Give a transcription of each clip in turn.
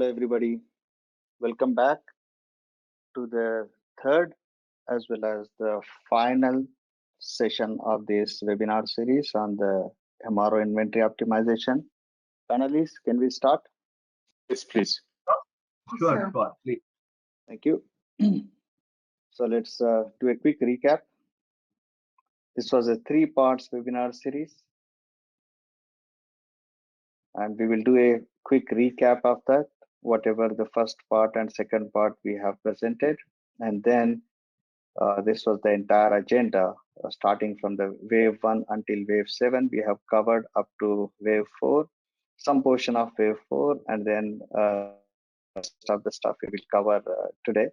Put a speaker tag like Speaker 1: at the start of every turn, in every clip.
Speaker 1: Hello, everybody. Welcome back to the third as well as the final session of this webinar series on the MRO inventory optimization. Panelists, can we start?
Speaker 2: Yes, please.
Speaker 3: Sure, please.
Speaker 1: Thank you. So let's do a quick recap. This was a 3-part webinar series, and we will do a quick recap of that, whatever the first part and second part we have presented, and then this was the entire agenda, starting from the wave 1 until wave 7. We have covered up to wave 4, some portion of wave 4, and then rest of the stuff we will cover today.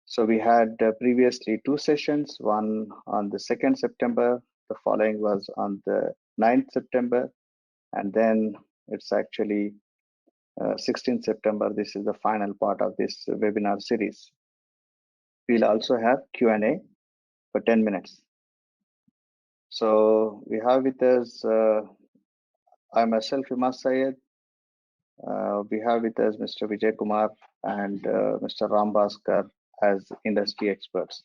Speaker 1: So we had previously 2 sessions, one on the 2nd September, the following was on the 9th September, and then it's actually 16th September. This is the final part of this webinar series. We'll also have Q&A for 10 minutes. So we have with us, I myself, Imad Syed. We have with us Mr. Vijay Kumar and Mr. Ram Bhaskar as industry experts.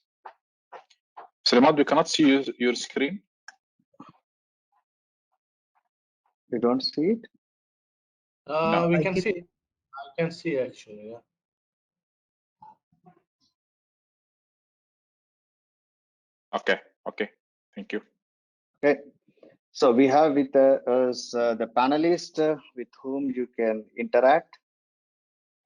Speaker 2: Imad, we cannot see your screen.
Speaker 1: You don't see it?
Speaker 2: No.
Speaker 3: We can see. I can see actually. Yeah.
Speaker 2: Okay. Thank you.
Speaker 1: Okay. So we have with us the panelists with whom you can interact.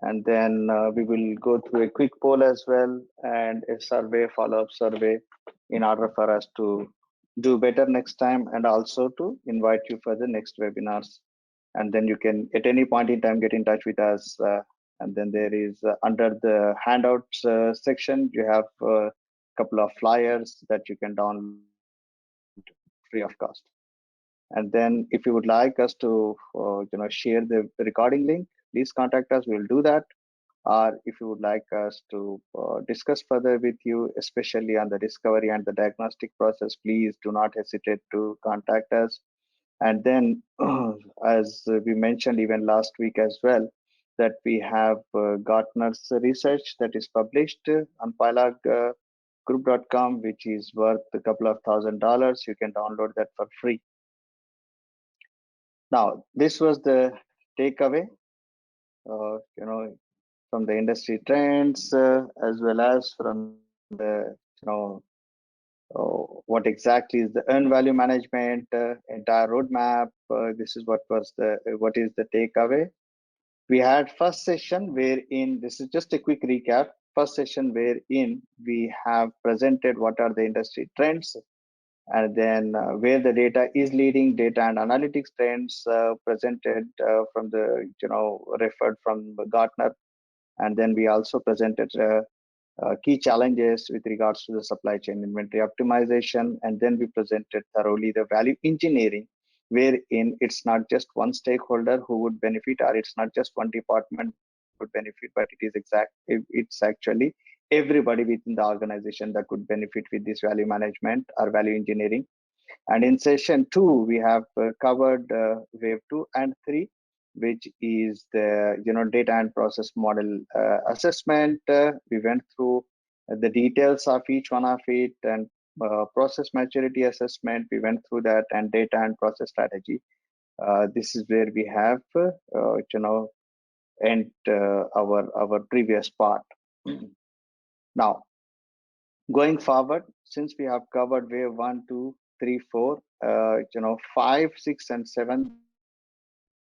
Speaker 1: And then we will go through a quick poll as well and a survey, follow-up survey, in order for us to do better next time, and also to invite you for the next webinars. And then you can, at any point in time, get in touch with us. And then there is under the handouts section, you have a couple of flyers that you can download free of cost. And then if you would like us to share the recording link, please contact us. We'll do that. Or if you would like us to discuss further with you, especially on the discovery and the diagnostic process, please do not hesitate to contact us. And then, as we mentioned even last week as well, that we have Gartner's research that is published on PyLogGroup.com, which is worth a couple of $1,000. You can download that for free. Now, this was the takeaway, from the industry trends, as well as from the, what exactly is the earned value management, entire roadmap. This is what is the takeaway. We had first session wherein, this is just a quick recap, first session wherein we have presented what are the industry trends, and then where the data is leading, data and analytics trends presented from the, referred from Gartner. And then we also presented key challenges with regards to the supply chain inventory optimization. And then we presented thoroughly the value engineering, wherein it's not just one stakeholder who would benefit, or it's not just one department would benefit, but it's actually everybody within the organization that could benefit with this value management or value engineering. And in session 2, we have covered wave 2 and 3, which is the data and process model assessment. We went through the details of each one of it, and process maturity assessment, we went through that, and data and process strategy. This is where we have end our previous part. Now, going forward, since we have covered wave 1, 2, 3, 4, 5, 6, and 7,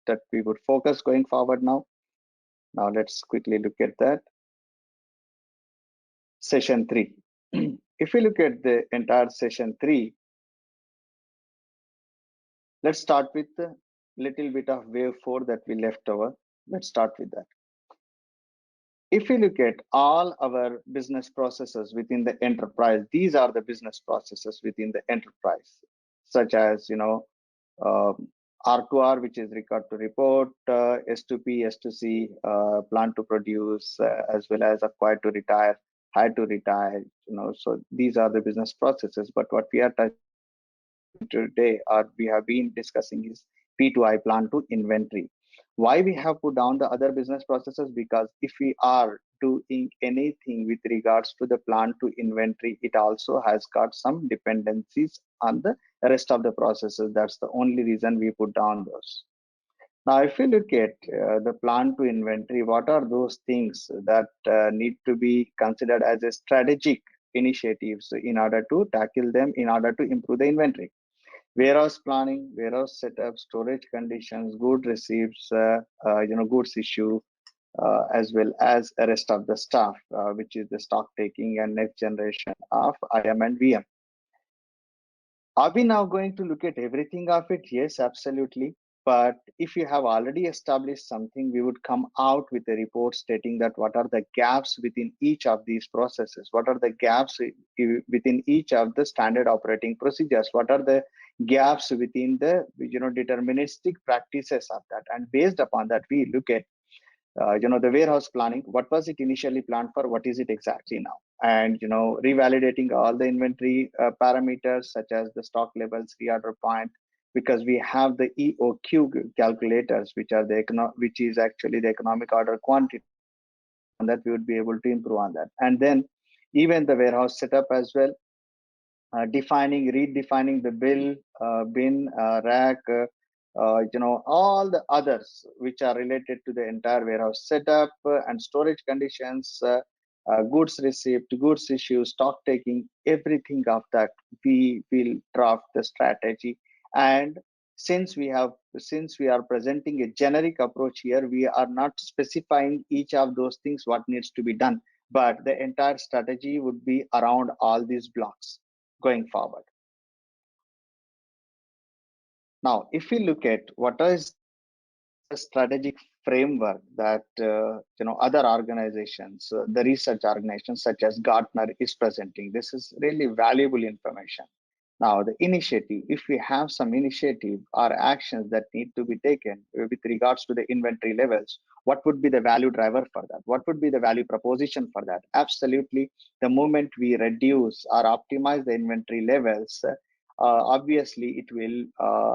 Speaker 1: that we would focus going forward now. Now let's quickly look at that. Session 3. If we look at the entire session 3, let's start with a little bit of wave 4 that we left over. Let's start with that. If we look at all our business processes within the enterprise, these are the business processes within the enterprise, such as, R2R, which is record to report, S2P, S2C, plan to produce, as well as acquire to retire, hire to retire, so these are the business processes. But what we are touching today, or we have been discussing, is P2I, plan to inventory. Why we have put down the other business processes? Because if we are doing anything with regards to the plan to inventory, it also has got some dependencies on the rest of the processes. That's the only reason we put down those. Now, if you look at the plan to inventory, what are those things that need to be considered as a strategic initiatives in order to tackle them, in order to improve the inventory? Warehouse planning, warehouse setup, storage conditions, good receipts, goods issue, as well as the rest of the stuff, which is the stock taking and next generation of IM and VM. Are we now going to look at everything of it? Yes, absolutely. But if you have already established something, we would come out with a report stating that what are the gaps within each of these processes, what are the gaps within each of the standard operating procedures, what are the gaps within the deterministic practices of that, and based upon that we look at the warehouse planning. What was it initially planned for? What is it exactly now? And revalidating all the inventory parameters such as the stock levels, reorder point, because we have the EOQ calculators, which are which is actually the economic order quantity, and that we would be able to improve on that. And then even the warehouse setup as well, redefining the bill, bin, rack, all the others which are related to the entire warehouse setup and storage conditions, goods receipt, goods issue, stock taking, everything of that we will draft the strategy. And since we are presenting a generic approach here, we are not specifying each of those things what needs to be done, but the entire strategy would be around all these blocks going forward. Now, if we look at what is the strategic framework that other organizations, the research organizations such as Gartner is presenting, this is really valuable information. Now, the initiative, if we have some initiative or actions that need to be taken with regards to the inventory levels, what would be the value driver for that? What would be the value proposition for that? Absolutely, the moment we reduce or optimize the inventory levels, obviously it will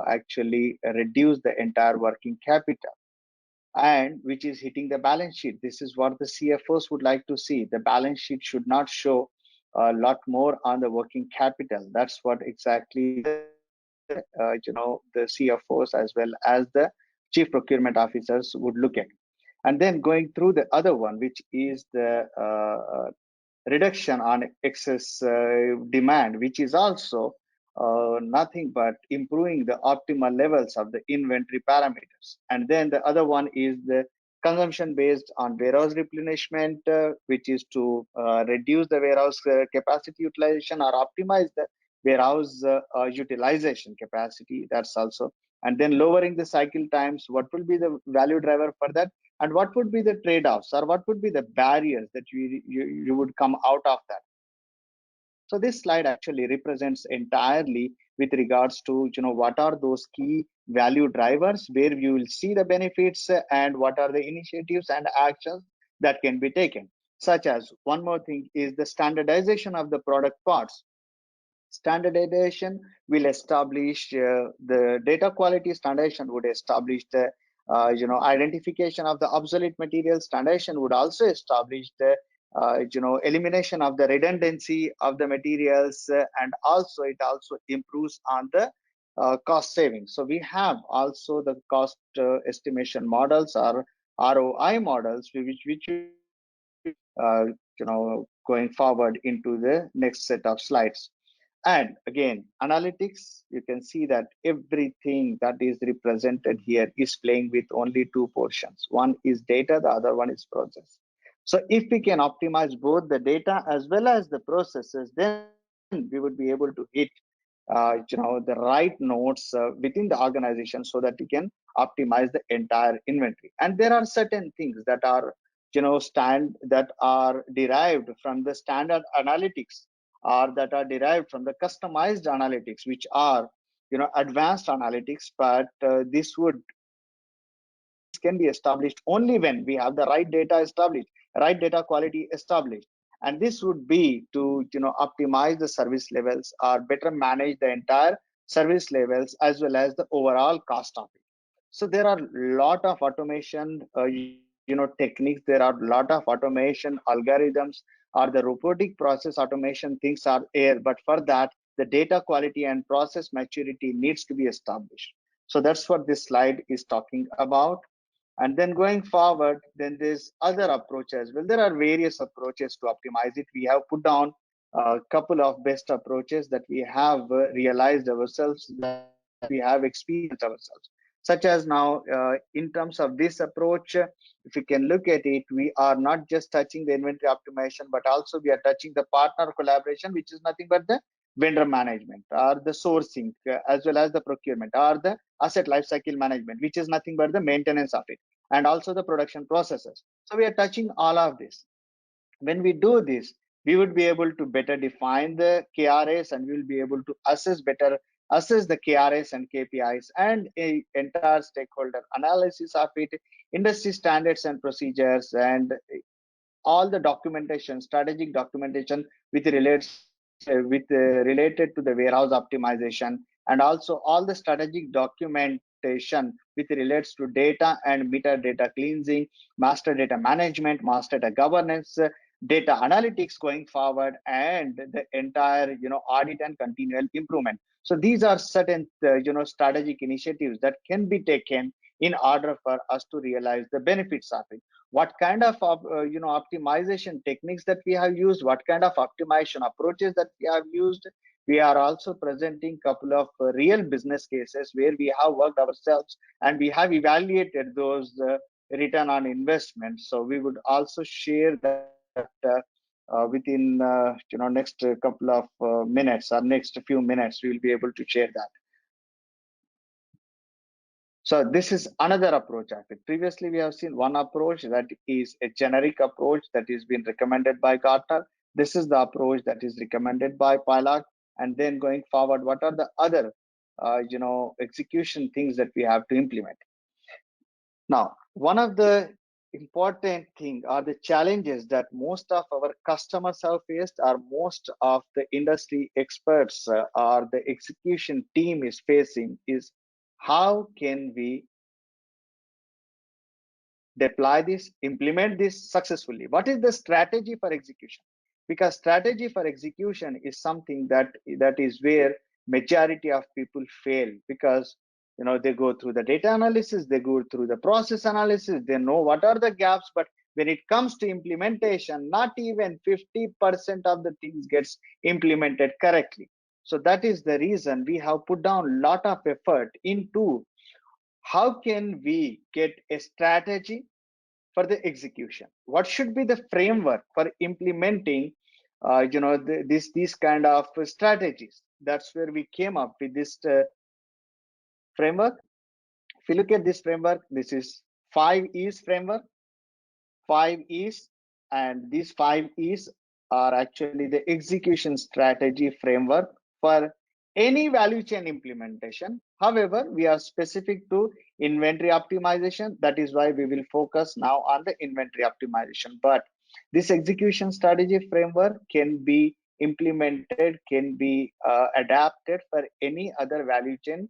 Speaker 1: actually reduce the entire working capital, and which is hitting the balance sheet. This is what the CFOs would like to see. The balance sheet should not show a lot more on the working capital. That's what exactly the CFOs as well as the chief procurement officers would look at. And then going through the other one, which is the reduction on excess demand, which is also nothing but improving the optimal levels of the inventory parameters. And then the other one is the consumption based on warehouse replenishment, which is to reduce the warehouse capacity utilization or optimize the warehouse utilization capacity. That's also. And then lowering the cycle times. What will be the value driver for that? And what would be the trade-offs, or what would be the barriers that you would come out of that? So this slide actually represents entirely with regards to what are those key value drivers where you will see the benefits, and what are the initiatives and actions that can be taken. Such as, one more thing is the standardization of the product parts. Standardization will establish the data quality. Standardization would establish the identification of the obsolete materials. Standardization would also establish the elimination of the redundancy of the materials, and also it also improves on the cost savings. So we have also the cost estimation models, or ROI models, which going forward into the next set of slides. And again, analytics, you can see that everything that is represented here is playing with only two portions. One is data, the other one is process. So if we can optimize both the data as well as the processes, then we would be able to hit the right nodes within the organization, so that we can optimize the entire inventory. And there are certain things that are that are derived from the standard analytics, or that are derived from the customized analytics, which are advanced analytics. But this can be established only when we have the right data established, right data quality established. And this would be to optimize the service levels, or better manage the entire service levels, as well as the overall cost of it. So there are a lot of automation, techniques. There are a lot of automation algorithms or the robotic process automation things are there. But for that, the data quality and process maturity needs to be established. So that's what this slide is talking about. And then going forward, then there's other approaches. Well, there are various approaches to optimize it. We have put down a couple of best approaches that we have realized ourselves, that we have experienced ourselves. Such as now, in terms of this approach, if you can look at it, we are not just touching the inventory optimization, but also we are touching the partner collaboration, which is nothing but the vendor management or the sourcing, as well as the procurement or the asset lifecycle management, which is nothing but the maintenance of it, and also the production processes. So we are touching all of this. When we do this, we would be able to better define the KRAs, and we will be able to assess the KRAs and KPIs and a entire stakeholder analysis of it, industry standards and procedures, and all the documentation, strategic documentation related to the warehouse optimization, and also all the strategic documentation with relates to data and metadata cleansing, master data management, master data governance, data analytics going forward, and the entire audit and continual improvement. So these are certain strategic initiatives that can be taken in order for us to realize the benefits of it. What kind of optimization techniques that we have used, what kind of optimization approaches that we have used. We are also presenting a couple of real business cases where we have worked ourselves and we have evaluated those return on investment. So we would also share that within next couple of minutes or next few minutes, we will be able to share that. So this is another approach of it. Previously, we have seen one approach that is a generic approach that is being recommended by Gartner. This is the approach that is recommended by PILOT. And then going forward, what are the other, execution things that we have to implement? Now, one of the important thing are the challenges that most of our customers have faced, or most of the industry experts or the execution team is facing, is how can we deploy this, implement this successfully? What is the strategy for execution? Because strategy for execution is something that is where majority of people fail, because they go through the data analysis, they go through the process analysis, they know what are the gaps, but when it comes to implementation, not even 50% of the things gets implemented correctly. So that is the reason we have put down a lot of effort into how can we get a strategy for the execution. What should be the framework for implementing these kind of strategies? That's where we came up with this framework. If you look at this framework, this is 5E's framework. 5E's, and these 5E's are actually the execution strategy framework for any value chain implementation. However, we are specific to inventory optimization. That is why we will focus now on the inventory optimization. But this execution strategy framework can be implemented, can be adapted for any other value chain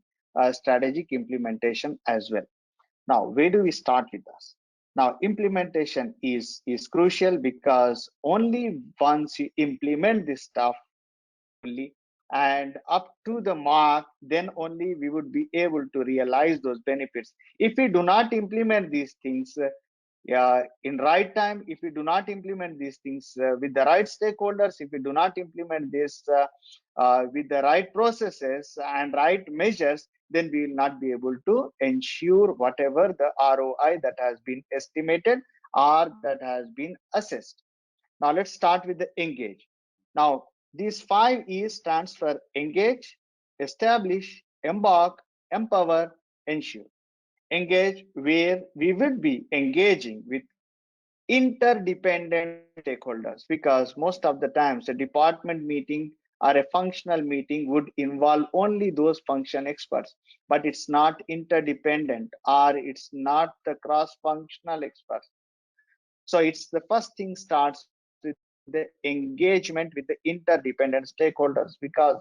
Speaker 1: strategic implementation as well. Now, where do we start with this? Now, implementation is crucial, because only once you implement this stuff and up to the mark, then only we would be able to realize those benefits. If we do not implement these things in right time, if we do not implement these things with the right stakeholders, if we do not implement this with the right processes and right measures, then we will not be able to ensure whatever the ROI that has been estimated or that has been assessed. Now let's start with the engage. Now these 5 E's stands for engage, establish, embark, empower, ensure. Engage, where we will be engaging with interdependent stakeholders, because most of the times a department meeting or a functional meeting would involve only those function experts, but it's not interdependent, or it's not the cross-functional experts. So it's the first thing starts with the engagement with the interdependent stakeholders, because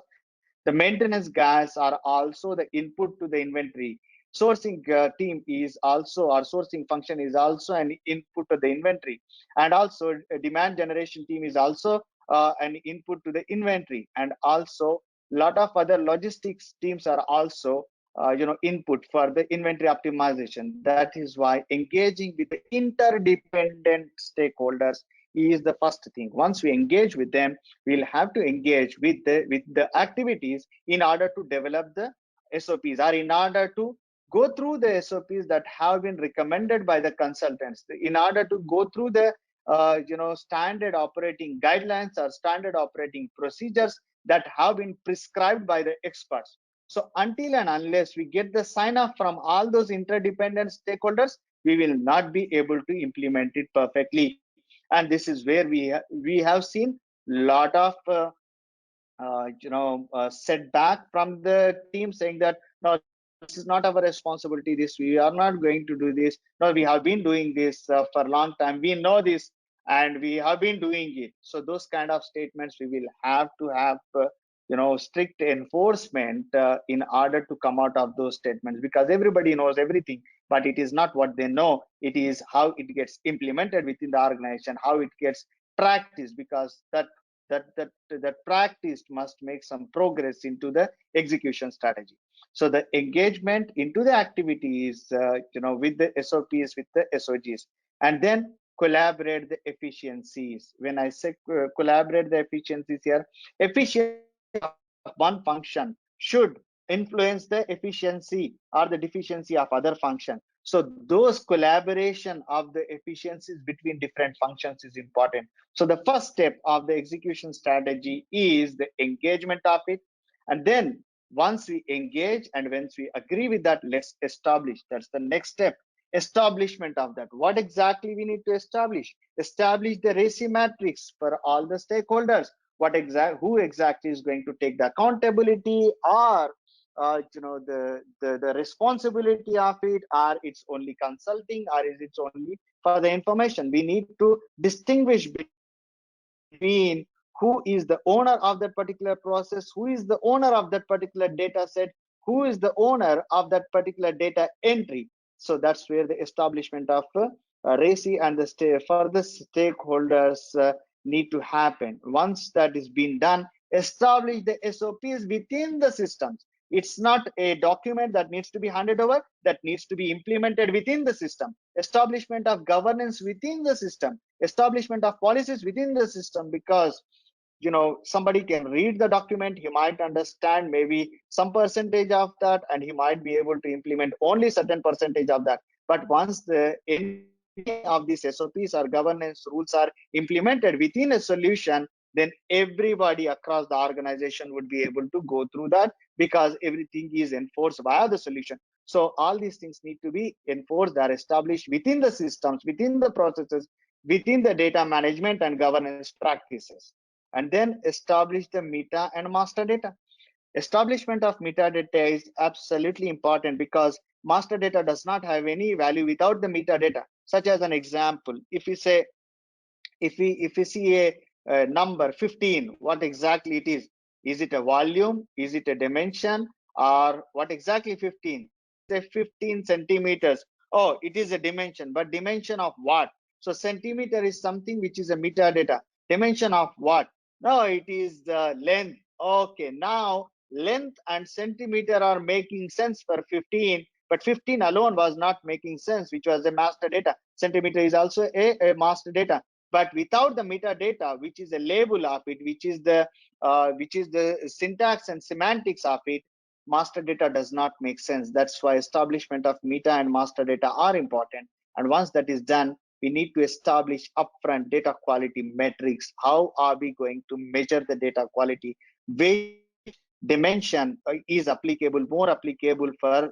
Speaker 1: the maintenance guys are also the input to the inventory. sourcing team is also, our sourcing function is also an input to the inventory, and also a demand generation team is also an input to the inventory, and also lot of other logistics teams are also input for the inventory optimization. That is why engaging with the interdependent stakeholders is the first thing. Once we engage with them, we'll have to engage with the activities in order to develop the SOPs, or in order to go through the SOPs that have been recommended by the consultants, in order to go through the standard operating guidelines or standard operating procedures that have been prescribed by the experts. So until and unless we get the sign off from all those interdependent stakeholders, we will not be able to implement it perfectly. And this is where we have seen lot of setback from the team, saying that no, this is not our responsibility, this we are not going to do this, no, we have been doing this for a long time, we know this and we have been doing it. So those kind of statements, we will have to have strict enforcement in order to come out of those statements, because everybody knows everything, but it is not what they know, it is how it gets implemented within the organization, how it gets practiced, because that practice must make some progress into the execution strategy. So the engagement into the activities with the SOPs, with the SOGs, and then collaborate the efficiencies. When I say collaborate the efficiencies here, efficiency of one function should influence the efficiency or the deficiency of other function. So those collaboration of the efficiencies between different functions is important. So the first step of the execution strategy is the engagement of it. And then once we engage and once we agree with that, let's establish. That's the next step. Establishment of that. What exactly we need to establish? Establish the RACI matrix for all the stakeholders. Who exactly is going to take the accountability, or the responsibility of it, or it's only consulting, or is it only for the information? We need to distinguish between who is the owner of that particular process, who is the owner of that particular data set, who is the owner of that particular data entry. So that's where the establishment of RACI and the further stakeholders need to happen. Once that is being done, establish the SOPs within the systems. It's not a document that needs to be handed over, that needs to be implemented within the system. Establishment of governance within the system, establishment of policies within the system, because somebody can read the document, he might understand maybe some percentage of that, and he might be able to implement only certain percentage of that. But once the any of these SOPs or governance rules are implemented within a solution, then everybody across the organization would be able to go through that, because everything is enforced via the solution. So all these things need to be enforced, are established within the systems, within the processes, within the data management and governance practices. And then establish the meta and master data. Establishment of metadata is absolutely important, because master data does not have any value without the metadata. Such as an example, if we say, if we see a number 15, what exactly it is? Is it a volume? Is it a dimension? Or what exactly 15? Say 15 centimeters. Oh, it is a dimension, but dimension of what? So centimeter is something which is a metadata. Dimension of what? No, it is the length. Okay, now length and centimeter are making sense for 15, but 15 alone was not making sense, which was a master data. Centimeter is also a master data. But without the metadata, which is a label of it, which is the syntax and semantics of it, master data does not make sense. That's why establishment of meta and master data are important. And once that is done, we need to establish upfront data quality metrics. How are we going to measure the data quality? Which dimension is applicable, more applicable for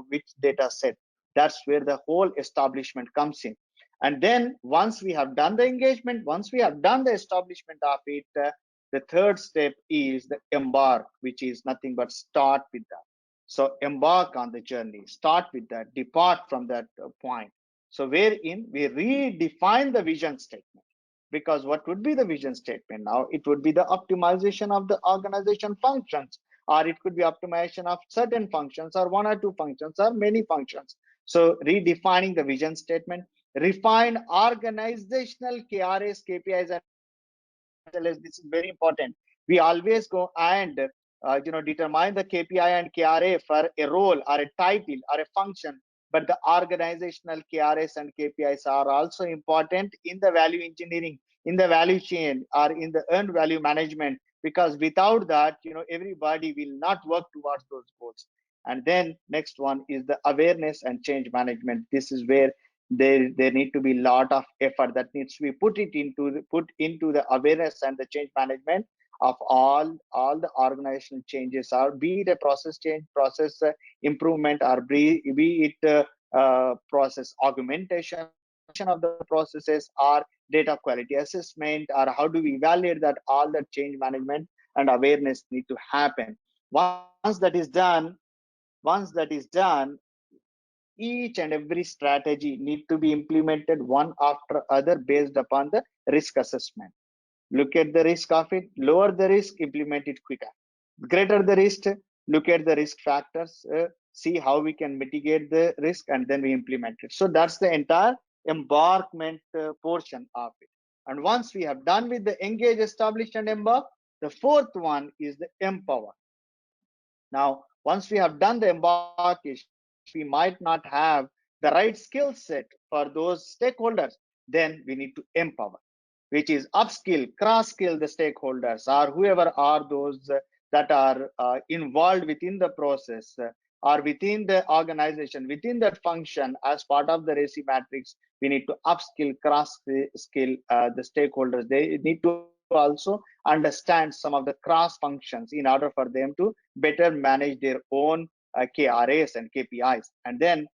Speaker 1: which data set? That's where the whole establishment comes in. And then once we have done the engagement, once we have done the establishment of it, the third step is the embark, which is nothing but start with that. So embark on the journey, start with that, depart from that point. So wherein we redefine the vision statement. Because what would be the vision statement now? It would be the optimization of the organization functions. or it could be optimization of certain functions, or one or two functions, or many functions. So redefining the vision statement, refine organizational KRAs, KPIs, and this is very important. We always go and determine the KPI and KRA for a role or a title or a function, but the organizational KRAs and KPIs are also important in the value engineering, in the value chain, or in the earned value management, because without that, everybody will not work towards those goals. And then next one is the awareness and change management. This is where there need to be a lot of effort that needs to be put into the awareness and the change management of all the organizational changes, or be it a process change, process improvement, or be it process augmentation of the processes, or data quality assessment, or how do we evaluate that. All that change management and awareness need to happen. Once that is done, each and every strategy need to be implemented one after other based upon the risk assessment. Look at the risk of it, lower the risk, implement it quicker. Greater the risk, look at the risk factors, see how we can mitigate the risk, and then we implement it. So that's the entire embarkment portion of it. And once we have done with the engage, establish, and embark, the fourth one is the empower. Now, once we have done the embarkation, we might not have the right skill set for those stakeholders, then we need to empower, which is upskill, cross skill the stakeholders, or whoever are those that are involved within the process, or within the organization, within that function. As part of the RACI matrix, we need to upskill, cross skill the stakeholders. They need to also understand some of the cross functions in order for them to better manage their own KRAs and KPIs. And then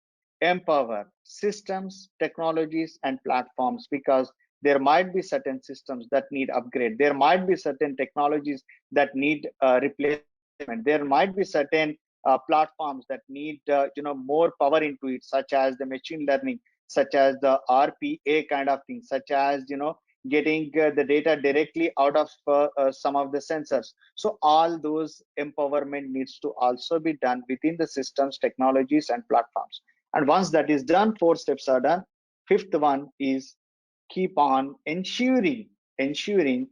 Speaker 1: empower systems, technologies, and platforms, because there might be certain systems that need upgrade. There might be certain technologies that need replacement. There might be certain platforms that need more power into it, such as the machine learning, such as the RPA kind of thing, such as getting the data directly out of some of the sensors. So all those empowerment needs to also be done within the systems, technologies, and platforms. And once that is done, 4 steps are done. Fifth one is keep on ensuring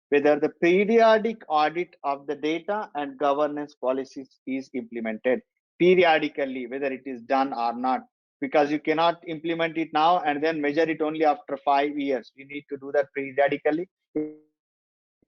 Speaker 1: whether the periodic audit of the data and governance policies is implemented periodically, whether it is done or not, because you cannot implement it now and then measure it only after 5 years. You need to do that periodically. It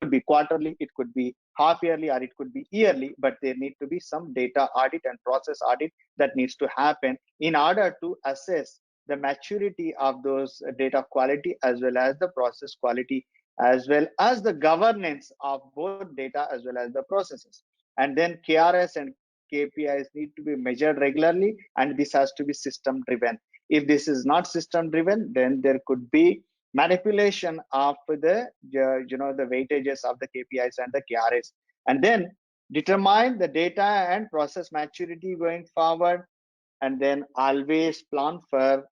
Speaker 1: could be quarterly, it could be half yearly, or it could be yearly, but there need to be some data audit and process audit that needs to happen in order to assess the maturity of those data quality, as well as the process quality, as well as the governance of both data as well as the processes. And then KRS and KPIs need to be measured regularly, and this has to be system driven. If this is not system driven, then there could be manipulation of the the weightages of the KPIs and the KRAs. And then determine the data and process maturity going forward, and then always plan for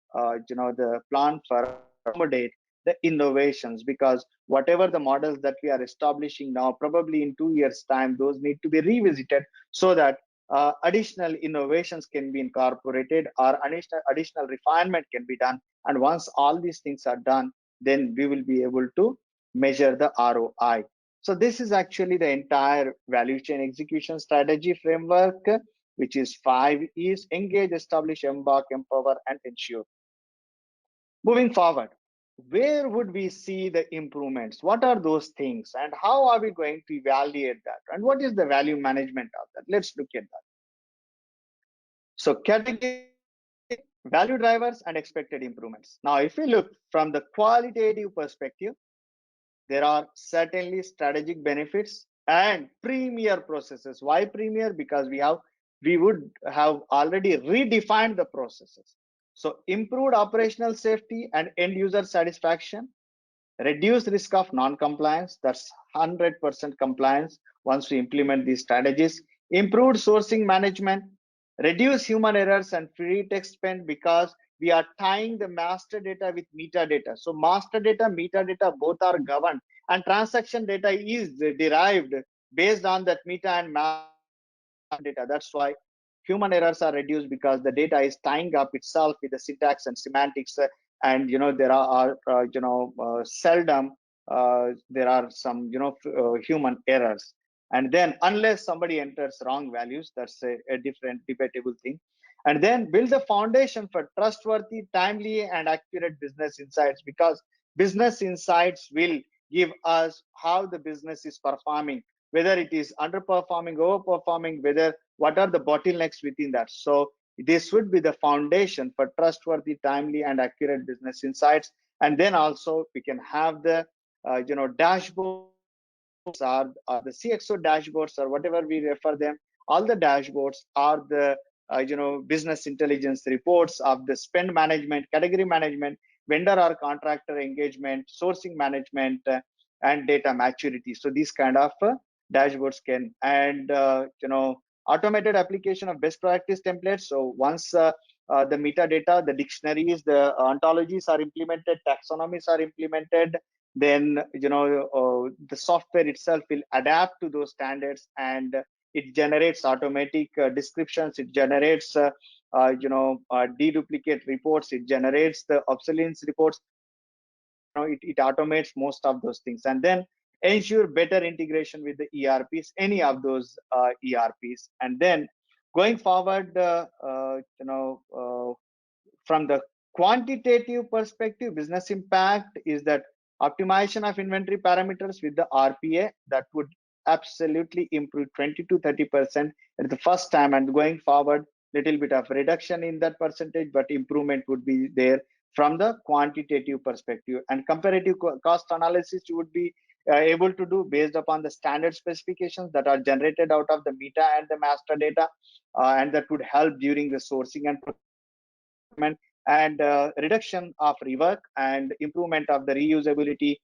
Speaker 1: accommodate the innovations, because whatever the models that we are establishing now, probably in 2 years time, those need to be revisited, so that additional innovations can be incorporated, or additional refinement can be done. And once all these things are done, then we will be able to measure the ROI. So this is actually the entire value chain execution strategy framework, which is 5 E's: engage, establish, embark, empower, and ensure. Moving forward, where would we see the improvements? What are those things, and how are we going to evaluate that? And what is the value management of that? Let's look at that. So category, value drivers, and expected improvements. Now, if we look from the qualitative perspective, there are certainly strategic benefits and premier processes. Why premier? Because we would have already redefined the processes. So improved operational safety and end user satisfaction, reduce risk of non-compliance, that's 100% compliance once we implement these strategies. Improved sourcing management, reduce human errors and free text spend, because we are tying the master data with metadata. So master data, metadata, both are governed, and transaction data is derived based on that meta and master data. That's why human errors are reduced, because the data is tying up itself with the syntax and semantics, and there are seldom there are some human errors. And then unless somebody enters wrong values, that's a different debatable thing. And then build the foundation for trustworthy, timely, and accurate business insights, because business insights will give us how the business is performing, whether it is underperforming, overperforming, whether what are the bottlenecks within that. So this would be the foundation for trustworthy, timely, and accurate business insights. And then also we can have the dashboards, or the CXO dashboards, or whatever we refer them. All the dashboards are the business intelligence reports of the spend management, category management, vendor or contractor engagement, sourcing management, and data maturity. So these kind of dashboards can, and automated application of best practice templates. So once the metadata, the dictionaries, the ontologies are implemented, taxonomies are implemented, then the software itself will adapt to those standards, and it generates automatic descriptions, it generates deduplicate reports, it generates the obsolescence reports. It automates most of those things, and then ensure better integration with the ERPs, any of those ERPs. And then going forward, from the quantitative perspective, business impact is that optimization of inventory parameters with the RPA, that would absolutely improve 20 to 30% at the first time, and going forward little bit of reduction in that percentage, but improvement would be there from the quantitative perspective. And comparative cost analysis you would be able to do based upon the standard specifications that are generated out of the meta and the master data, and that would help during the sourcing and procurement, and reduction of rework and improvement of the reusability,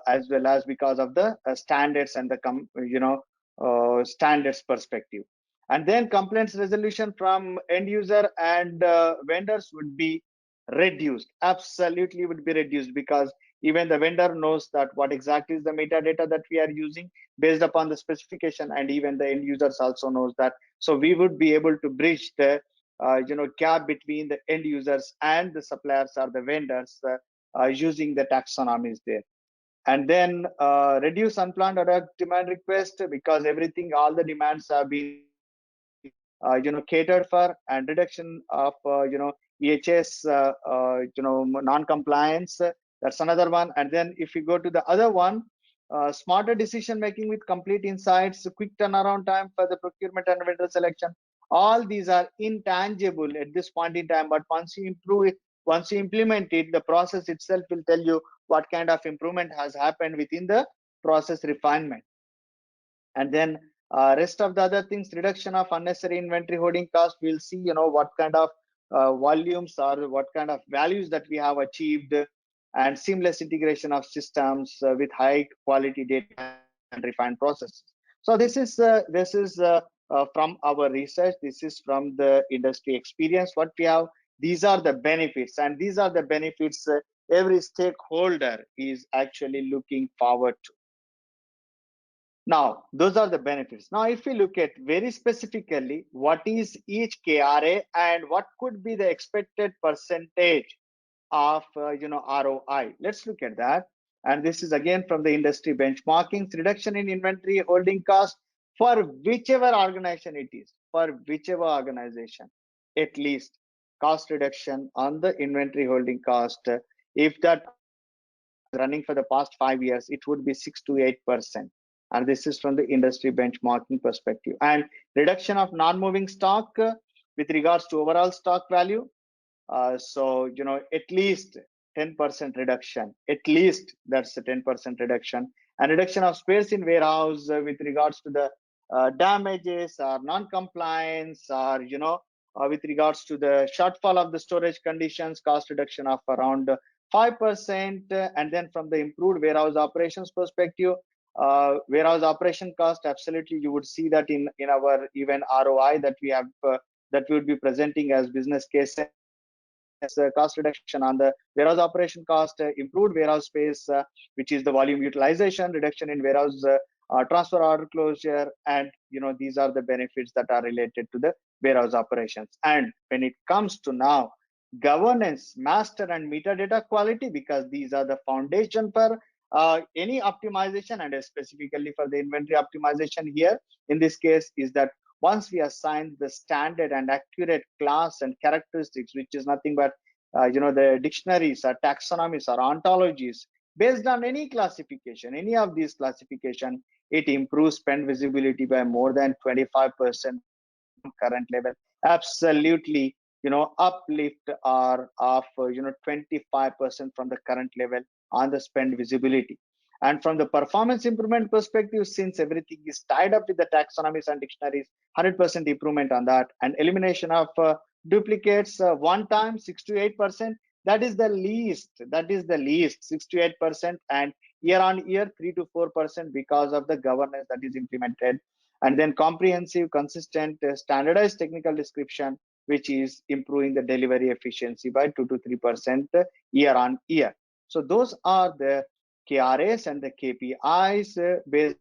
Speaker 1: as well as because of the standards and the standards perspective. And then complaints resolution from end user and vendors would be reduced, absolutely would be reduced, because even the vendor knows that what exactly is the metadata that we are using based upon the specification, and even the end users also knows that. So we would be able to bridge the gap between the end users and the suppliers or the vendors using the taxonomies there. And then reduce unplanned or demand request, because everything, all the demands have been catered for, and reduction of EHS non-compliance, that's another one. And then if you go to the other one, smarter decision making with complete insights, quick turnaround time for the procurement and vendor selection. All these are intangible at this point in time, but once you improve it, once you implement it, the process itself will tell you what kind of improvement has happened within the process refinement. And then rest of the other things, reduction of unnecessary inventory holding cost, we'll see what kind of volumes or what kind of values that we have achieved, and seamless integration of systems with high quality data and refined processes. So this is from our research, this is from the industry experience what we have. These are the benefits, and these are the benefits every stakeholder is actually looking forward to. Now, those are the benefits. Now, if we look at very specifically, what is each KRA and what could be the expected percentage of ROI? Let's look at that. And this is again from the industry benchmarking. Reduction in inventory holding cost for whichever organization it is, for whichever organization, at least cost reduction on the inventory holding cost. If that running for the past 5 years, it would be 6 to 8%. And this is from the industry benchmarking perspective. And reduction of non-moving stock with regards to overall stock value. So at least 10% reduction, at least that's a 10% reduction. And reduction of space in warehouse with regards to the damages or non-compliance, or with regards to the shortfall of the storage conditions, cost reduction of around 5%. And then from the improved warehouse operations perspective, warehouse operation cost, absolutely you would see that in our even ROI that we have that we would be presenting as business cases. Cost reduction on the warehouse operation cost, improved warehouse space, which is the volume utilization, reduction in warehouse transfer order closure, and these are the benefits that are related to the warehouse operations. And when it comes to now governance, master and metadata quality, because these are the foundation for any optimization, and specifically for the inventory optimization here in this case, is that once we assign the standard and accurate class and characteristics, which is nothing but the dictionaries or taxonomies or ontologies, based on any classification, any of these classification, it improves spend visibility by more than 25% current level. Absolutely, uplift or of 25% from the current level on the spend visibility. And from the performance improvement perspective, since everything is tied up with the taxonomies and dictionaries, 100% improvement on that. And elimination of duplicates one time 6 to 8%. That is the least. 6 to 8%, and year on year 3 to 4% because of the governance that is implemented. And then comprehensive, consistent, standardized technical description, which is improving the delivery efficiency by 2 to 3% year on year. So those are the KRAs and the KPIs based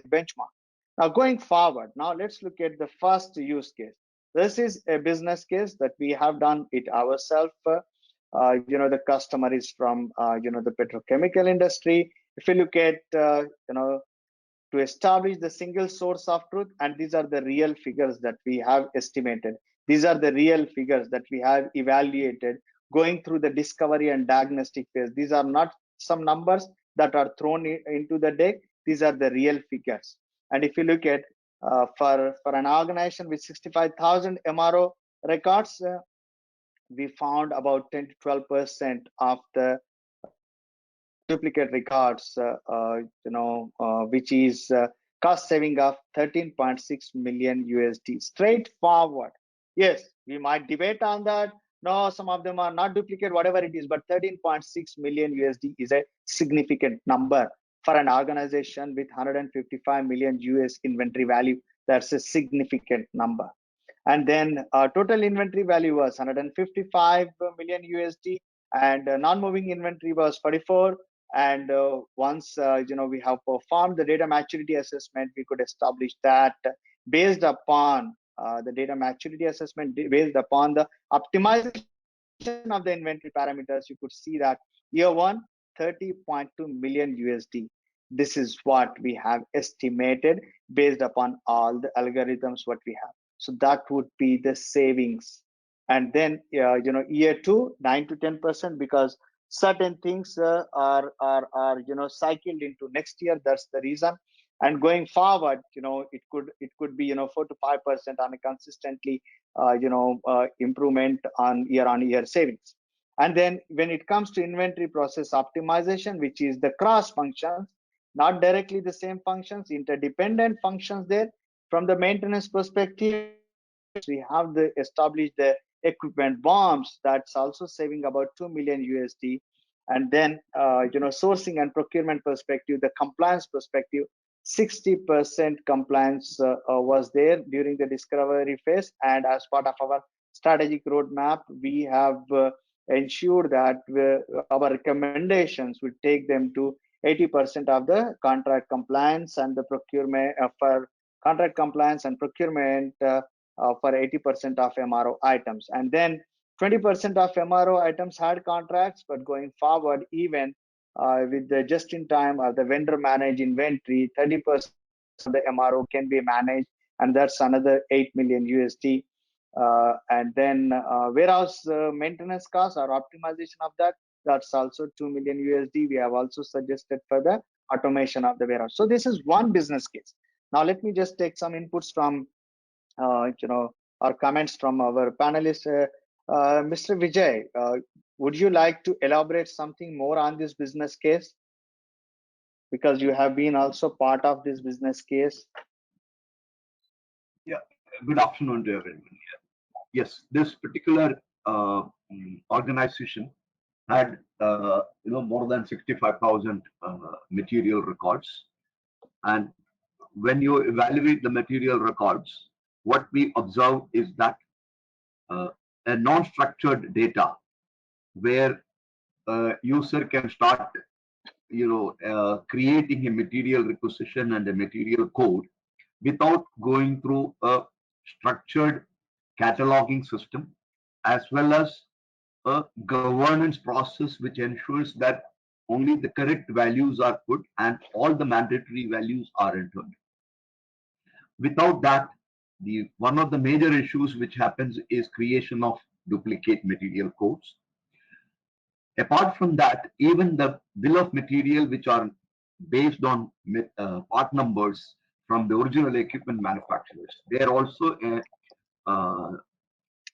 Speaker 1: benchmark. Now going forward, now let's look at the first use case. This is a business case that we have done it ourselves. The customer is from the petrochemical industry. If you look at to establish the single source of truth, and these are the real figures that we have estimated. These are the real figures that we have evaluated going through the discovery and diagnostic phase. These are not some numbers that are thrown into the deck. These are the real figures. And if you look at for an organization with 65,000 MRO records, we found about 10 to 12% of the duplicate records, which is cost saving of 13.6 million USD. Straightforward. Yes, we might debate on that. No, some of them are not duplicate, whatever it is, but 13.6 million USD is a significant number for an organization with 155 million US inventory value. That's a significant number. And then total inventory value was 155 million USD, and non-moving inventory was 44. And once we have performed the data maturity assessment, we could establish that based upon the data maturity assessment, based upon the optimization of the inventory parameters, you could see that year one, 30.2 million USD. This is what we have estimated based upon all the algorithms what we have. So that would be the savings. And then year two, 9 to 10%, because certain things are cycled into next year. That's the reason. And going forward, it could be 4 to 5% on a consistently improvement on year savings. And then when it comes to inventory process optimization, which is the cross functions, not directly the same functions, interdependent functions there. From the maintenance perspective, we have established the equipment bombs. That's also saving about 2 million USD. And then sourcing and procurement perspective, the compliance perspective, 60% compliance was there during the discovery phase. And as part of our strategic roadmap, we have ensured that our recommendations would take them to 80% of the contract compliance and the procurement for contract compliance and procurement for 80% of MRO items. And then 20% of MRO items had contracts, but going forward, even with the just-in-time or the vendor managed inventory, 30% of the MRO can be managed, and that's another 8 million USD. And then warehouse maintenance costs or optimization of that, that's also 2 million USD. We have also suggested for the automation of the warehouse. So this is one business case. Now let me just take some inputs from our comments from our panelists. Mr. Vijay, would you like to elaborate something more on this business case? Because you have been also part of this business case.
Speaker 4: Yeah, good afternoon to everyone here. Yes, this particular organization had more than 65,000 material records. And when you evaluate the material records, what we observe is that a non-structured data where a user can start creating a material requisition and a material code without going through a structured cataloging system as well as a governance process which ensures that only the correct values are put and all the mandatory values are entered. Without that, one of the major issues which happens is creation of duplicate material codes. Apart from that, even the bill of material which are based on part numbers from the original equipment manufacturers, they are also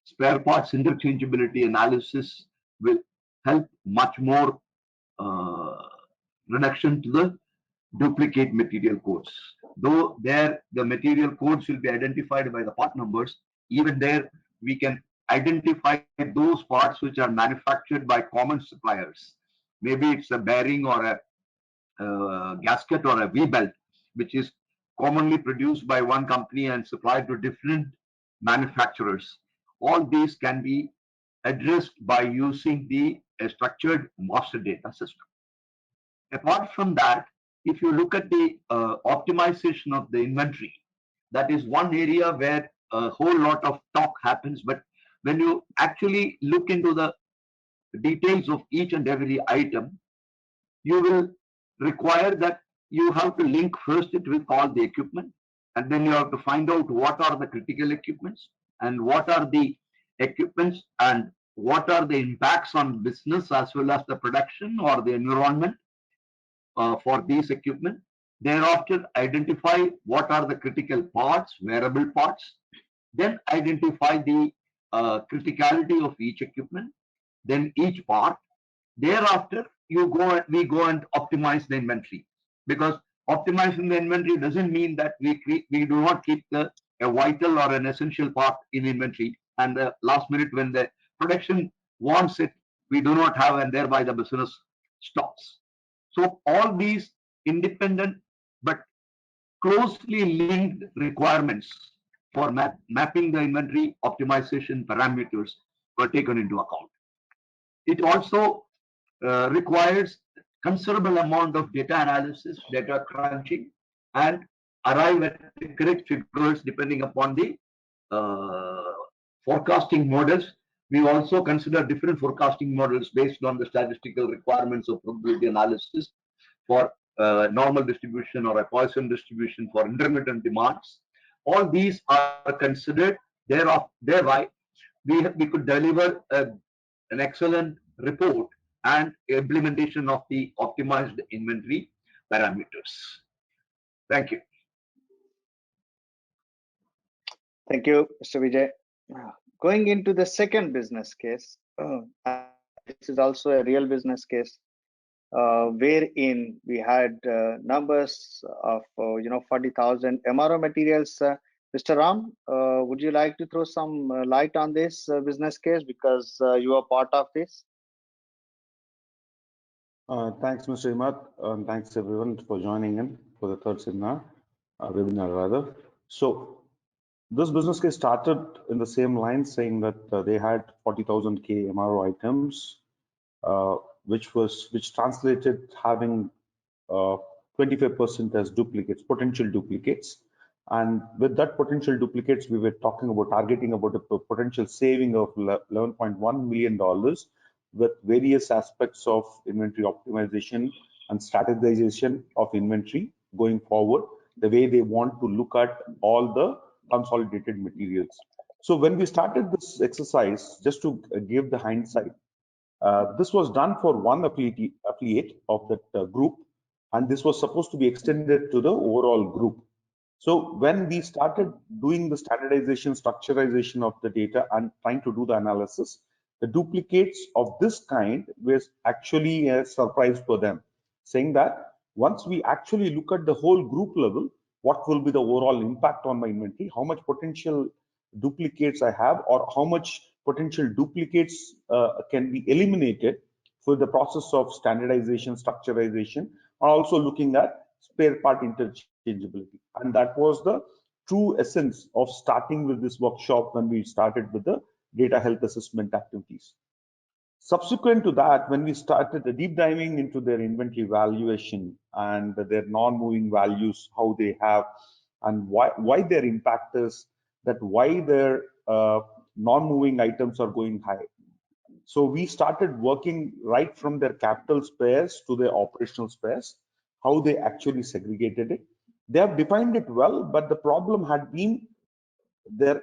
Speaker 4: spare parts interchangeability analysis will help much more reduction to the duplicate material codes. Though there the material codes will be identified by the part numbers, even there we can identify those parts which are manufactured by common suppliers. Maybe it's a bearing or a gasket or a V-belt, which is commonly produced by one company and supplied to different manufacturers. All these can be addressed by using the structured master data system. Apart from that, if you look at the optimization of the inventory, that is one area where a whole lot of talk happens. But when you actually look into the details of each and every item, you will require that you have to link first it with all the equipment, and then you have to find out what are the critical equipments and what are the equipments and what are the impacts on business as well as the production or the environment for these equipment. Thereafter, identify what are the critical parts, wearable parts. Then identify the criticality of each equipment, then each part. Thereafter, we go and optimize the inventory, because optimizing the inventory doesn't mean that we do not keep a vital or an essential part in inventory, and the last minute when the production wants it, we do not have, and thereby the business stops. So all these independent but closely linked requirements for mapping the inventory optimization parameters were taken into account. It also requires considerable amount of data analysis, data crunching, and arrive at the correct figures depending upon the forecasting models. We also consider different forecasting models based on the statistical requirements of probability analysis for normal distribution or a Poisson distribution for intermittent demands. All these are considered. Thereby, we could deliver an excellent report and implementation of the optimized inventory parameters. Thank you.
Speaker 1: Thank you, Mr. Vijay. Going into the second business case, this is also a real business case, wherein we had numbers of 40,000 MRO materials. Mr. Ram, would you like to throw some light on this business case, because you are part of this?
Speaker 5: Thanks, Mr. Imad, and thanks everyone for joining in for the third webinar rather. So this business case started in the same line, saying that they had 40,000 MRO items, which translated having 25% as duplicates, potential duplicates. And with that potential duplicates, we were talking about targeting about a potential saving of $11.1 million with various aspects of inventory optimization and strategization of inventory going forward, the way they want to look at all the consolidated materials. So when we started this exercise, just to give the hindsight, this was done for one affiliate of that group, and this was supposed to be extended to the overall group. So when we started doing the standardization, structurization of the data and trying to do the analysis, the duplicates of this kind was actually a surprise for them, saying that once we actually look at the whole group level, what will be the overall impact on my inventory, how much potential duplicates I have, or how much potential duplicates can be eliminated for the process of standardization, structurization, and also looking at spare part interchangeability. And that was the true essence of starting with this workshop when we started with the data health assessment activities. Subsequent to that, when we started the deep diving into their inventory valuation and their non-moving values, how they have, and why their impact is that, why their non-moving items are going high. So we started working right from their capital spares to their operational spares, how they actually segregated it. They have defined it well, but the problem had been their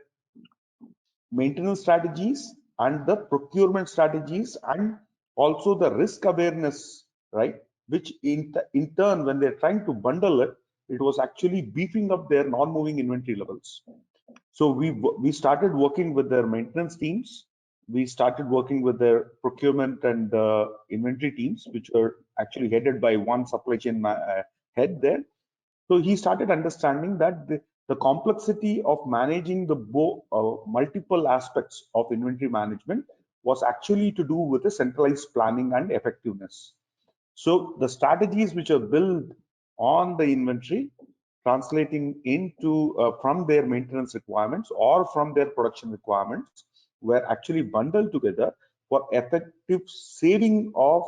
Speaker 5: maintenance strategies and the procurement strategies, and also the risk awareness, right? Which in turn, when they're trying to bundle it, it was actually beefing up their non-moving inventory levels. So we started working with their maintenance teams. We started working with their procurement and inventory teams, which were actually headed by one supply chain head there. So he started understanding that the complexity of managing the multiple aspects of inventory management was actually to do with the centralized planning and effectiveness. So the strategies which are built on the inventory, translating into from their maintenance requirements or from their production requirements, were actually bundled together for effective saving of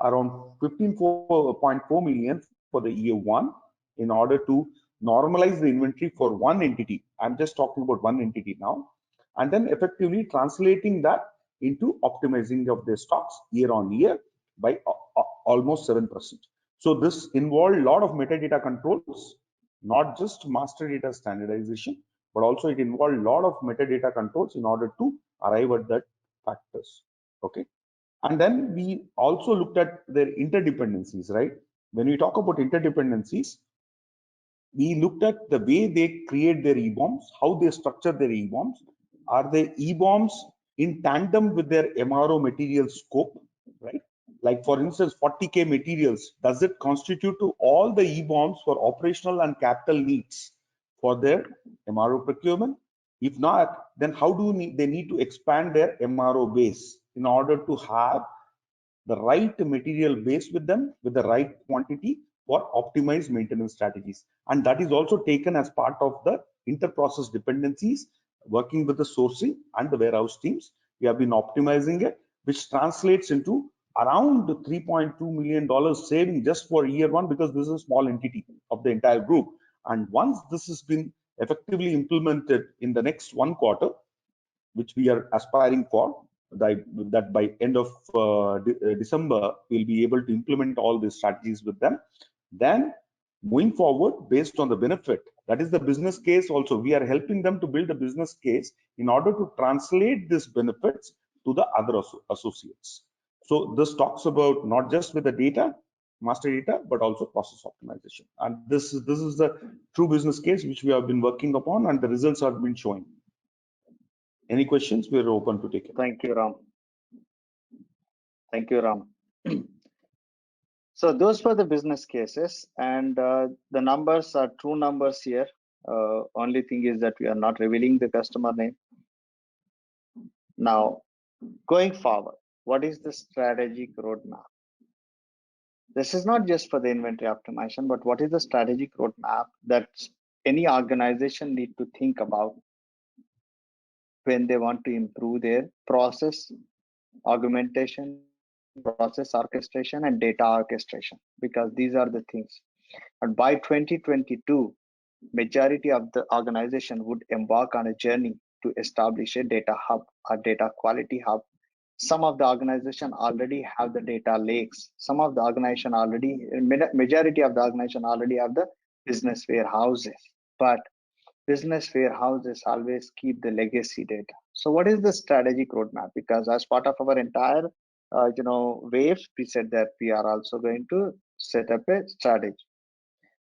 Speaker 5: around 15.4 million for the year one, in order to normalize the inventory for one entity. I'm just talking about one entity now, and then effectively translating that into optimizing of their stocks year on year by almost 7%. So this involved a lot of metadata controls, not just master data standardization, but also it involved a lot of metadata controls in order to arrive at that factors. Okay. And then we also looked at their interdependencies, right? When we talk about interdependencies, we looked at the way they create their EBOMs, how they structure their EBOMs. Are they EBOMs in tandem with their MRO material scope, right? Like for instance, 40K materials, does it constitute to all the EBOMs for operational and capital needs for their MRO procurement? If not, then how do they need to expand their MRO base in order to have the right material base with them, with the right quantity for optimized maintenance strategies? And that is also taken as part of the inter-process dependencies, working with the sourcing and the warehouse teams. We have been optimizing it, which translates into around $3.2 million saving just for year one, because this is a small entity of the entire group. And once this has been effectively implemented in the next one quarter, which we are aspiring for, that by end of December, we'll be able to implement all these strategies with them. Then moving forward, based on the benefit, that is the business case also, we are helping them to build a business case in order to translate these benefits to the other associates. So this talks about not just with the data, master data, but also process optimization. And this is the true business case which we have been working upon, and the results have been showing. Any questions? We're open to take it.
Speaker 1: Thank you, Ram. Thank you, Ram. So those were the business cases, and the numbers are true numbers here. Only thing is that we are not revealing the customer name. Now, going forward, what is the strategic roadmap? This is not just for the inventory optimization, but what is the strategic roadmap that any organization need to think about when they want to improve their process augmentation, process orchestration, and data orchestration, because these are the things. And by 2022, majority of the organization would embark on a journey to establish a data hub, a data quality hub. Some of the organization already have the data lakes. Some of the organization already, majority of the organization already have the business warehouses, but business warehouses always keep the legacy data. So what is the strategic roadmap? Because as part of our entire waves, we said that we are also going to set up a strategy.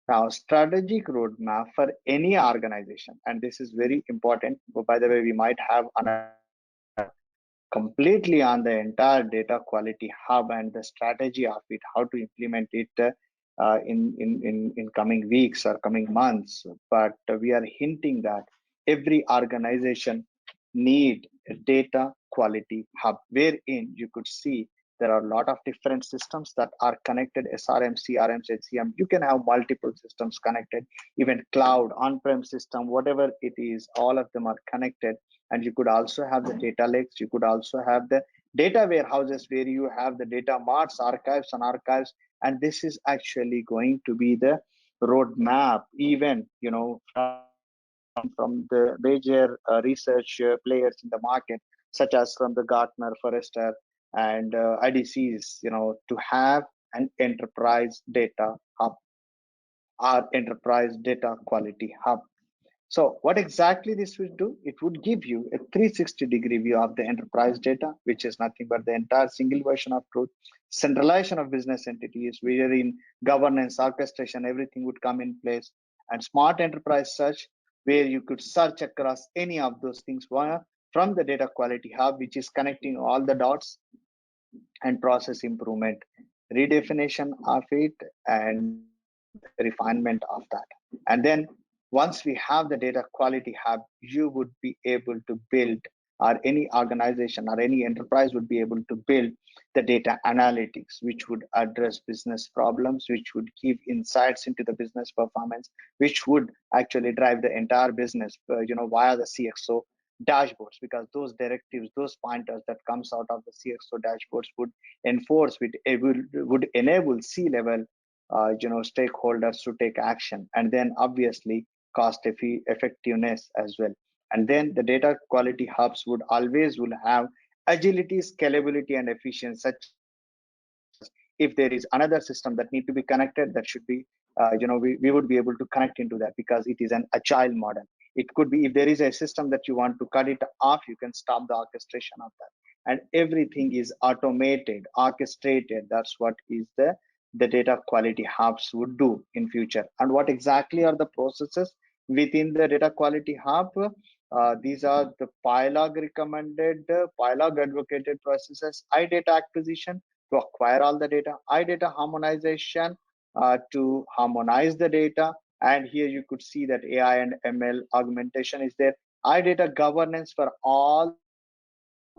Speaker 1: Now, strategic roadmap for any organization, and this is very important. By the way, we might have completely on the entire data quality hub and the strategy of it, how to implement it in coming weeks or coming months. But we are hinting that every organization need a data quality hub, wherein you could see there are a lot of different systems that are connected, SRM, CRM, HCM. You can have multiple systems connected, even cloud, on-prem system, whatever it is, all of them are connected. And you could also have the data lakes. You could also have the data warehouses where you have the data marts, archives and archives. And this is actually going to be the roadmap, even, you know, from the major research players in the market, such as from the Gartner, Forrester, and IDCs, you know, to have an enterprise data hub, our enterprise data quality hub. So what exactly this will do? It would give you a 360-degree view of the enterprise data, which is nothing but the entire single version of truth, centralization of business entities, wherein governance, orchestration, everything would come in place, and smart enterprise search, where you could search across any of those things from the data quality hub, which is connecting all the dots, and process improvement, redefinition of it, and refinement of that. And then once we have the data quality hub, you would be able to build, or any organization or any enterprise would be able to build the data analytics, which would address business problems, which would give insights into the business performance, which would actually drive the entire business, via the CXO dashboards, because those directives, those pointers that comes out of the CXO dashboards would enforce, would enable C-level stakeholders to take action, and then obviously cost effectiveness as well. And then the data quality hubs would always will have agility, scalability, and efficiency. Such if there is another system that need to be connected, that should be we would be able to connect into that, because it is an agile model. It could be, if there is a system that you want to cut it off, you can stop the orchestration of that, and everything is automated, orchestrated. That's what is the data quality hubs would do in future. And what exactly are the processes within the data quality hub? These are the PILOG recommended, PILOG advocated processes: iData acquisition to acquire all the data, iData harmonization to harmonize the data, and here you could see that AI and ML augmentation is there, iData governance for all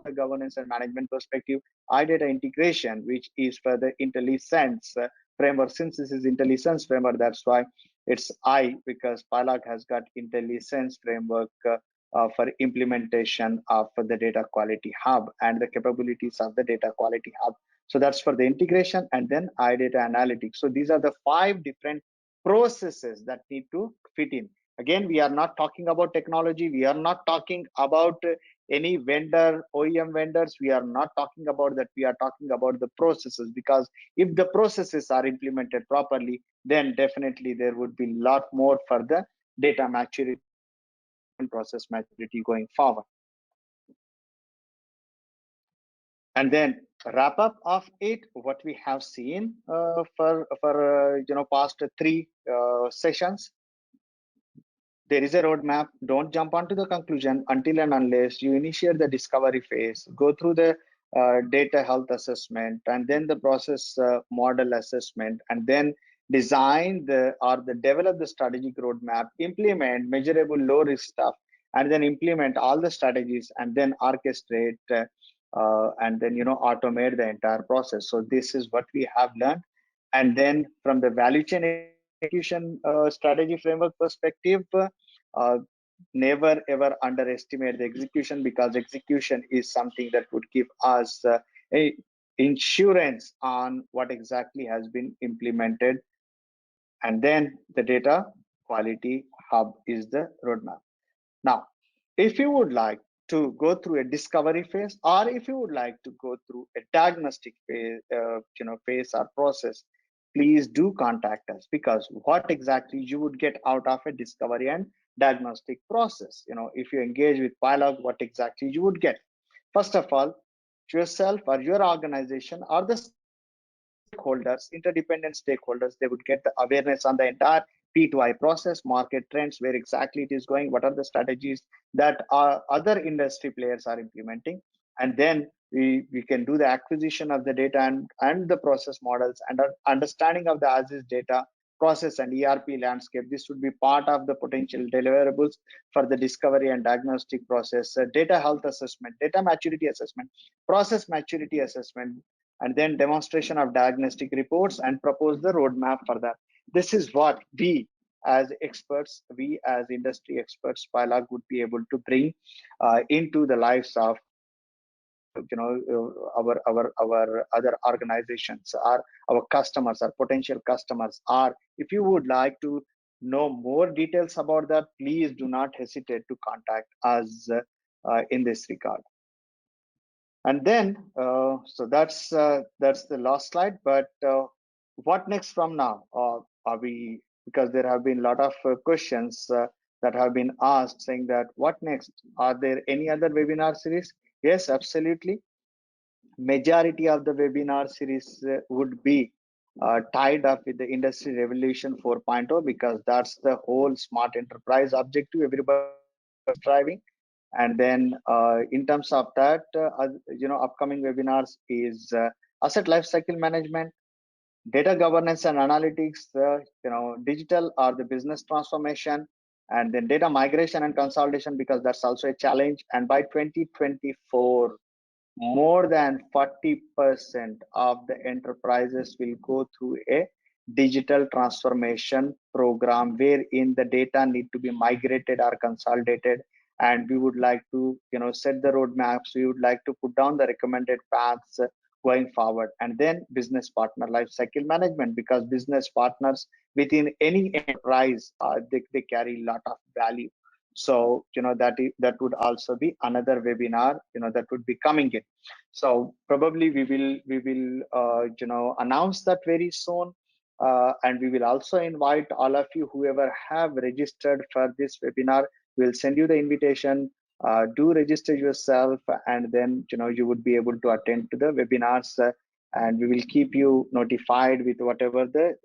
Speaker 1: the governance and management perspective, iData integration, which is for the IntelliSense framework. Since this is IntelliSense framework, that's why it's I, because PILOG has got IntelliSense framework for implementation of the data quality hub and the capabilities of the data quality hub. So that's for the integration, and then iData analytics. So these are the 5 different processes that need to fit in. Again, we are not talking about technology. We are not talking about any vendor, OEM vendors. We are not talking about that. We are talking about the processes, because if the processes are implemented properly, then definitely there would be a lot more for the data maturity and process maturity going forward. And then wrap up of it, what we have seen for past 3 sessions. There is a roadmap. Don't jump onto the conclusion until and unless you initiate the discovery phase, go through the data health assessment, and then the process model assessment, and then design develop the strategic roadmap, implement measurable low risk stuff, and then implement all the strategies, and then orchestrate and then automate the entire process. So this is what we have learned. And then from the value chain execution strategy framework perspective, never ever underestimate the execution, because execution is something that would give us a insurance on what exactly has been implemented. And then the data quality hub is the roadmap. Now, if you would like to go through a discovery phase, or if you would like to go through a diagnostic phase, phase or process, please do contact us, because what exactly you would get out of a discovery and diagnostic process, if you engage with PILOG, what exactly you would get. First of all, yourself or your organization or the stakeholders, interdependent stakeholders, they would get the awareness on the entire P2I process, market trends, where exactly it is going, what are the strategies that other industry players are implementing. And then we can do the acquisition of the data and the process models, and understanding of the as-is data process and ERP landscape. This would be part of the potential deliverables for the discovery and diagnostic process, data health assessment, data maturity assessment, process maturity assessment, and then demonstration of diagnostic reports, and propose the roadmap for that. This is what we as experts, we as industry experts, PILOG would be able to bring into the lives of our other organizations, our customers, our potential customers are. If you would like to know more details about that, please do not hesitate to contact us in this regard. And then, so that's the last slide. But what next from now? Are we, because there have been a lot of questions that have been asked saying that what next? Are there any other webinar series? Yes, absolutely. Majority of the webinar series would be tied up with the Industry Revolution 4.0, because that's the whole smart enterprise objective everybody is driving. And then in terms of that, upcoming webinars is asset lifecycle management, data governance and analytics, digital or the business transformation, and then data migration and consolidation, because that's also a challenge. And by 2024, more than 40% of the enterprises will go through a digital transformation program wherein the data need to be migrated or consolidated. And we would like to, set the roadmaps. We would like to put down the recommended paths going forward. And then business partner lifecycle management, because business partners within any enterprise, they carry a lot of value. So that would also be another webinar that would be coming in. So probably we will announce that very soon, and we will also invite all of you whoever have registered for this webinar. We'll send you the invitation. Do register yourself, and then you would be able to attend to the webinars, and we will keep you notified with whatever the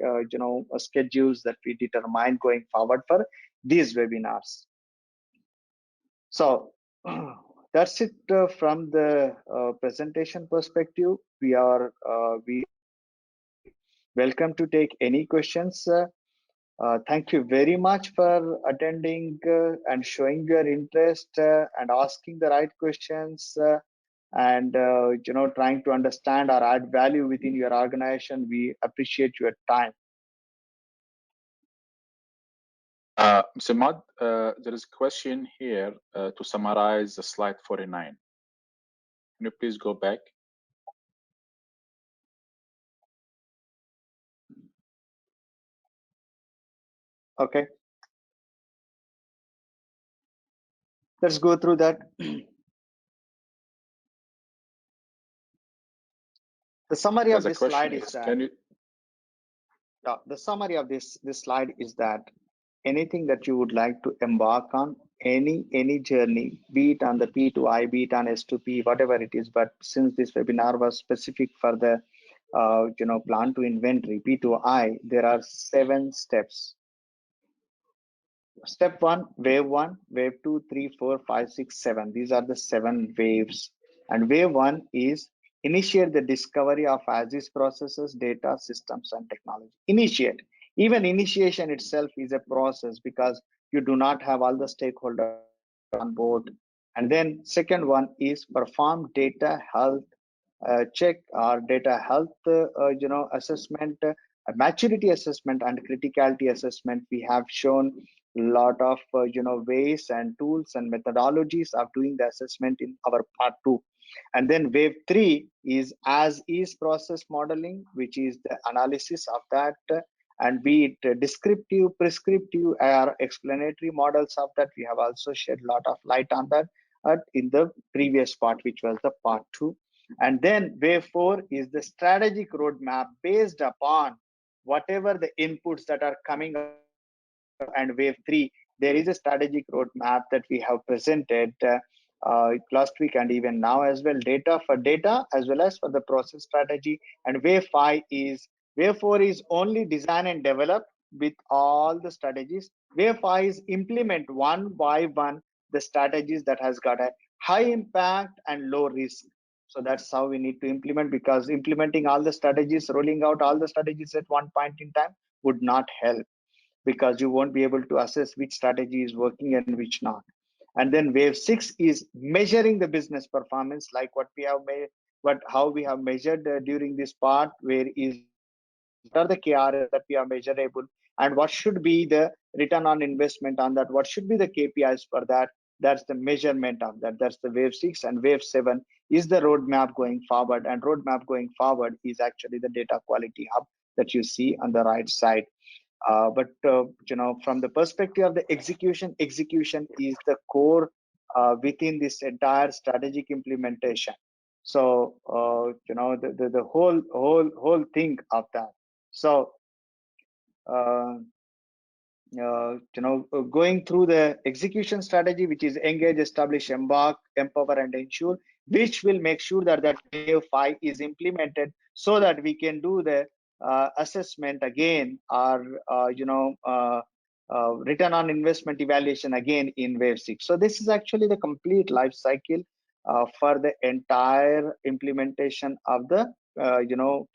Speaker 1: schedules that we determine going forward for these webinars. So that's it from the presentation perspective. We welcome to take any questions. Thank you very much for attending and showing your interest and asking the right questions, and trying to understand or add value within your organization. We appreciate your time.
Speaker 2: Samad, there is a question here to summarize the slide 49. Can you please go back?
Speaker 1: Okay. Let's go through that. The summary of this slide is that. The summary of this slide is that anything that you would like to embark on, any journey, be it on the P2I, be it on S2P, whatever it is. But since this webinar was specific for the plan to inventory, P2I, there are 7 steps. Step 1, wave 1, wave 2, 3, 4, 5, 6, 7. These are the 7 waves. And wave 1 is initiate the discovery of as-is processes, data, systems, and technology. Initiate. Even initiation itself is a process, because you do not have all the stakeholders on board. And then second one is perform data health check or data health assessment, maturity assessment, and criticality assessment. We have shown a lot of ways and tools and methodologies of doing the assessment in our part 2. And then wave 3 is as is process modeling, which is the analysis of that, and be it descriptive, prescriptive, or explanatory models of that. We have also shed a lot of light on that in the previous part, which was the part 2. And then wave 4 is the strategic roadmap based upon whatever the inputs that are coming up. And wave 3, there is a strategic roadmap that we have presented last week and even now as well, data for data as well as for the process strategy. And wave 4 is only design and develop with all the strategies. Wave 5 is implement one by one the strategies that has got a high impact and low risk. So that's how we need to implement, because implementing all the strategies, rolling out all the strategies at one point in time would not help, because you won't be able to assess which strategy is working and which not. And then wave 6 is measuring the business performance, like what how we have measured during this part, where is what are the KRs that we are measurable, and what should be the return on investment on that, what should be the KPIs for that, That's the measurement of that. That's the wave 6, and wave 7 is the roadmap going forward. And roadmap going forward is actually the data quality hub that you see on the right side. But from the perspective of the execution is the core within this entire strategic implementation. So the whole thing of that. So going through the execution strategy, which is engage, establish, embark, empower, and ensure, which will make sure that wave 5 is implemented, so that we can do the assessment again, or return on investment evaluation again in wave 6. So this is actually the complete life cycle for the entire implementation of the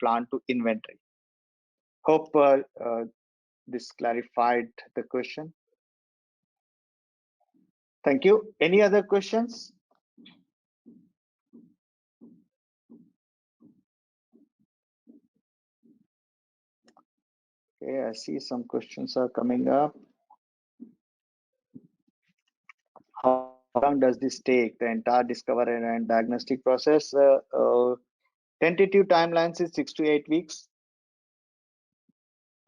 Speaker 1: plan to inventory. Hope this clarified the question. Thank you. Any other questions? Okay, I see some questions are coming up. How long does this take, the entire discovery and diagnostic process? Tentative timelines is 6 to 8 weeks.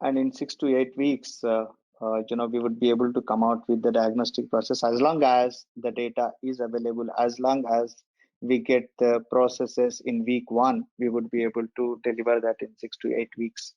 Speaker 1: And in 6 to 8 weeks, we would be able to come out with the diagnostic process, as long as the data is available, as long as we get the processes in week 1, we would be able to deliver that in 6 to 8 weeks.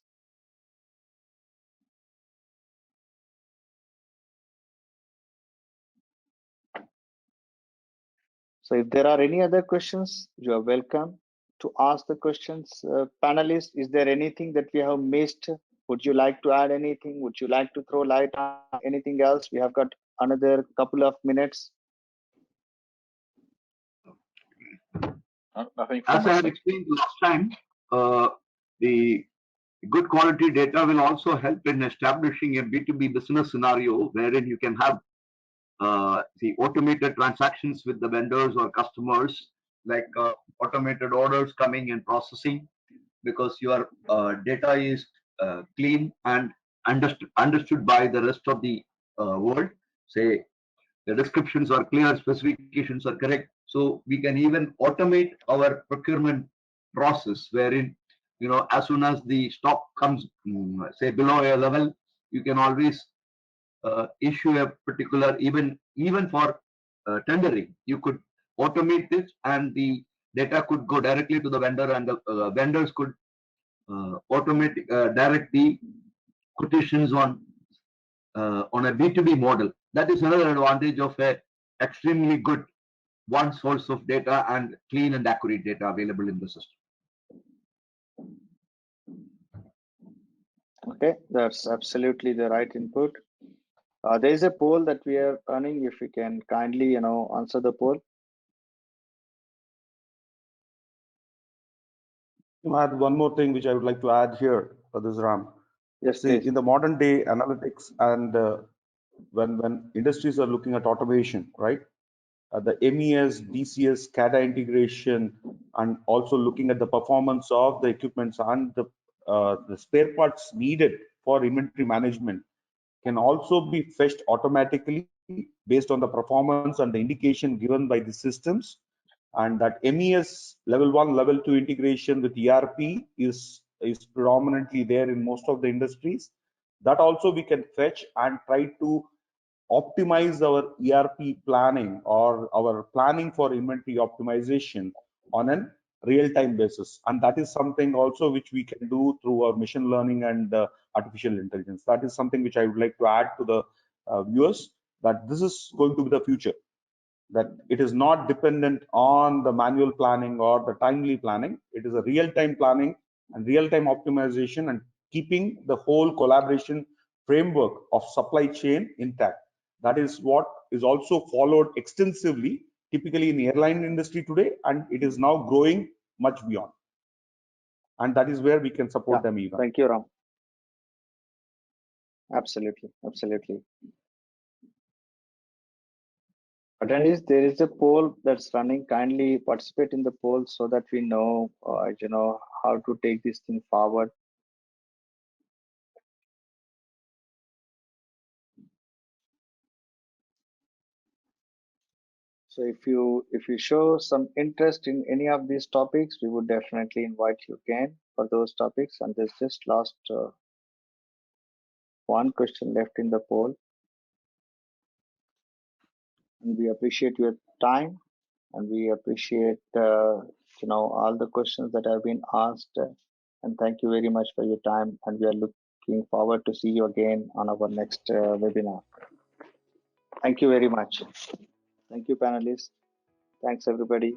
Speaker 1: So if there are any other questions, you are welcome to ask the questions. Panelists, is there anything that we have missed? Would you like to add anything? Would you like to throw light on anything else? We have got another couple of minutes.
Speaker 2: Nothing
Speaker 4: As
Speaker 2: from
Speaker 4: I
Speaker 2: my
Speaker 4: had
Speaker 2: side.
Speaker 4: explained last time, the good quality data will also help in establishing a B2B business scenario wherein you can have the automated transactions with the vendors or customers, like automated orders coming and processing, because your data is clean and understood by the rest of the world. Say the descriptions are clear, specifications are correct. So we can even automate our procurement process, wherein, as soon as the stock comes, say below a level, you can always issue a particular, even for tendering, you could automate this, and the data could go directly to the vendor, and the vendors could direct the quotations on a B2B model. That is another advantage of a extremely good one source of data and clean and accurate data available in the system.
Speaker 1: Okay, that's absolutely the right input. There is a poll that we are running. If you can kindly, answer the poll.
Speaker 5: I have one more thing which I would like to add here for this, Ram.
Speaker 1: Yes,
Speaker 5: See,
Speaker 1: please.
Speaker 5: in the modern day analytics, and when industries are looking at automation, right? The MES, DCS, SCADA integration, and also looking at the performance of the equipments and the spare parts needed for inventory management can also be fetched automatically based on the performance and the indication given by the systems. And that MES level 1, level 2 integration with ERP is predominantly there in most of the industries. That also we can fetch and try to optimize our ERP planning or our planning for inventory optimization on a real-time basis. And that is something also which we can do through our machine learning and artificial intelligence. That is something which I would like to add to the viewers, that this is going to be the future, that it is not dependent on the manual planning or the timely planning. It is a real-time planning and real-time optimization, and keeping the whole collaboration framework of supply chain intact. That is what is also followed extensively, typically in the airline industry today, and it is now growing much beyond. And that is where we can support them even.
Speaker 1: Thank you, Ram. Absolutely, absolutely. Attendees, there is a poll that's running. Kindly participate in the poll so that we know, how to take this thing forward. So if you show some interest in any of these topics, we would definitely invite you again for those topics. And there's just last one question left in the poll. And we appreciate your time, and we appreciate all the questions that have been asked. And thank you very much for your time. And we are looking forward to see you again on our next webinar. Thank you very much. Thank you, panelists. Thanks, everybody.